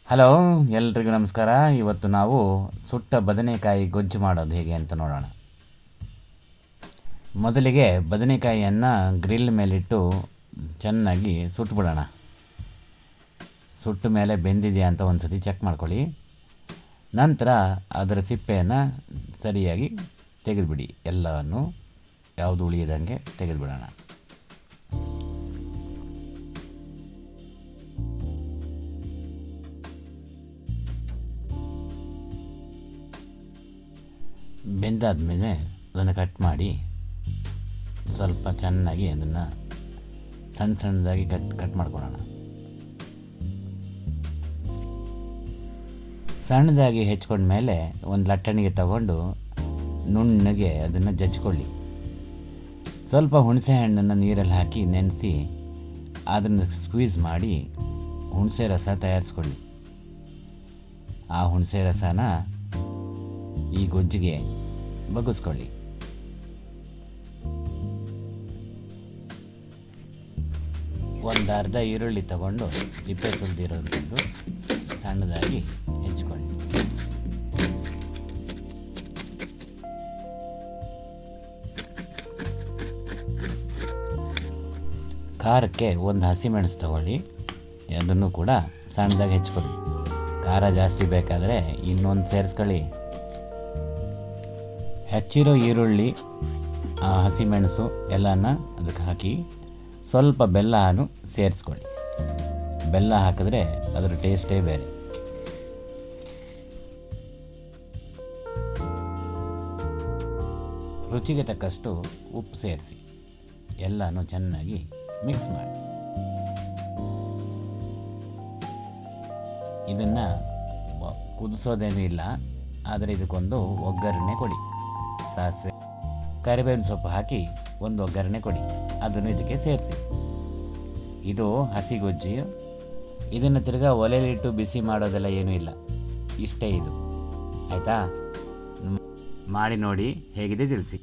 Hello, ಎಲ್ರಿಗೂ ನಮಸ್ಕಾರ. ಇವತ್ತು ನಾವು ಸುಟ್ಟ ಬದನೆಕಾಯಿ ಗೊಜ್ಜು ಮಾಡೋದು ಹೇಗೆ ಅಂತ ನೋಡೋಣ. ಮೊದಲಿಗೆ ಬದನೆಕಾಯಿಯನ್ನು ಗ್ರಿಲ್ ಮೇಲಿಟ್ಟು ಚೆನ್ನಾಗಿ ಸುಟ್ಟುಬಿಡೋಣ. ಸುಟ್ಟ ಮೇಲೆ ಬೆಂದಿದೆಯಾ ಅಂತ ಒಂದು ಸತಿ ಚೆಕ್ ಮಾಡ್ಕೊಳ್ಳಿ. ನಂತರ ಅದರ ಸಿಪ್ಪೆಯನ್ನು ಸರಿಯಾಗಿ ತೆಗೆದುಬಿಡಿ. ಎಲ್ಲವನ್ನು ಯಾವುದು ಉಳಿಯದಂಗೆ ತೆಗೆದುಬಿಡೋಣ. ಬೆಂದಾದ ಮೇಲೆ ಅದನ್ನು ಕಟ್ ಮಾಡಿ ಸ್ವಲ್ಪ ಚೆನ್ನಾಗಿ ಅದನ್ನು ಸಣ್ಣದಾಗಿ ಕಟ್ ಮಾಡ್ಕೊಳ್ಳೋಣ. ಸಣ್ಣದಾಗಿ ಹೆಚ್ಕೊಂಡ್ಮೇಲೆ ಒಂದು ಲಟ್ಟಣಿಗೆ ತಗೊಂಡು ನುಣ್ಣಗೆ ಅದನ್ನು ಜಜ್ಕೊಳ್ಳಿ. ಸ್ವಲ್ಪ ಹುಣಸೆ ಹಣ್ಣನ್ನು ನೀರಲ್ಲಿ ಹಾಕಿ ನೆನೆಸಿ ಅದನ್ನು ಸ್ಕ್ವೀಸ್ ಮಾಡಿ ಹುಣಸೆ ರಸ ತಯಾರಿಸ್ಕೊಳ್ಳಿ. ಆ ಹುಣಸೆ ರಸನ ಈ ಗೊಜ್ಜಿಗೆ ಬಗ್ಗಿಸ್ಕೊಳ್ಳಿ. ಒಂದು ಅರ್ಧ ಈರುಳ್ಳಿ ತಗೊಂಡು ಸಿಪ್ಪೆ ಸುಲಿದಿರೋದು ಸಣ್ಣದಾಗಿ ಹೆಚ್ಕೊಳ್ಳಿ. ಖಾರಕ್ಕೆ ಒಂದು ಹಸಿಮೆಣಸು ತಗೊಳ್ಳಿ, ಅದನ್ನು ಕೂಡ ಸಣ್ಣದಾಗಿ ಹೆಚ್ಕೊಳ್ಳಿ. ಖಾರ ಜಾಸ್ತಿ ಬೇಕಾದರೆ ಇನ್ನೊಂದು ಸೇರಿಸ್ಕೊಳ್ಳಿ. ಹೆಚ್ಚಿರೋ ಈರುಳ್ಳಿ, ಹಸಿಮೆಣಸು ಎಲ್ಲನ ಅದಕ್ಕೆ ಹಾಕಿ ಸ್ವಲ್ಪ ಬೆಲ್ಲನೂ ಸೇರಿಸ್ಕೊಳ್ಳಿ. ಬೆಲ್ಲ ಹಾಕಿದ್ರೆ ಅದರ ಟೇಸ್ಟೇ ಬೇರೆ. ರುಚಿಗೆ ತಕ್ಕಷ್ಟು ಉಪ್ಪು ಸೇರಿಸಿ ಎಲ್ಲನೂ ಚೆನ್ನಾಗಿ ಮಿಕ್ಸ್ ಮಾಡಿ ಇದನ್ನು ಕುದಿಸೋದೇನೂ ಇಲ್ಲ. ಆದರೆ ಇದಕ್ಕೊಂದು ಒಗ್ಗರಣೆ ಕೊಡಿ. ಸಾಸಿವೆ, ಕರಿಬೇವಿನ ಸೊಪ್ಪು ಹಾಕಿ ಒಂದು ಒಗ್ಗರಣೆ ಕೊಡಿ. ಅದನ್ನು ಇದಕ್ಕೆ ಸೇರಿಸಿ. ಇದು ಹಸಿ ಗೊಜ್ಜಿ. ಇದನ್ನು ತಿರ್ಗಾ ಒಲೆಯಲ್ಲಿಟ್ಟು ಬಿಸಿ ಮಾಡೋದೆಲ್ಲ ಏನೂ ಇಲ್ಲ. ಇಷ್ಟೇ ಇದು. ಆಯಿತಾ? ಮಾಡಿ ನೋಡಿ, ಹೇಗಿದೆ ತಿಳಿಸಿ.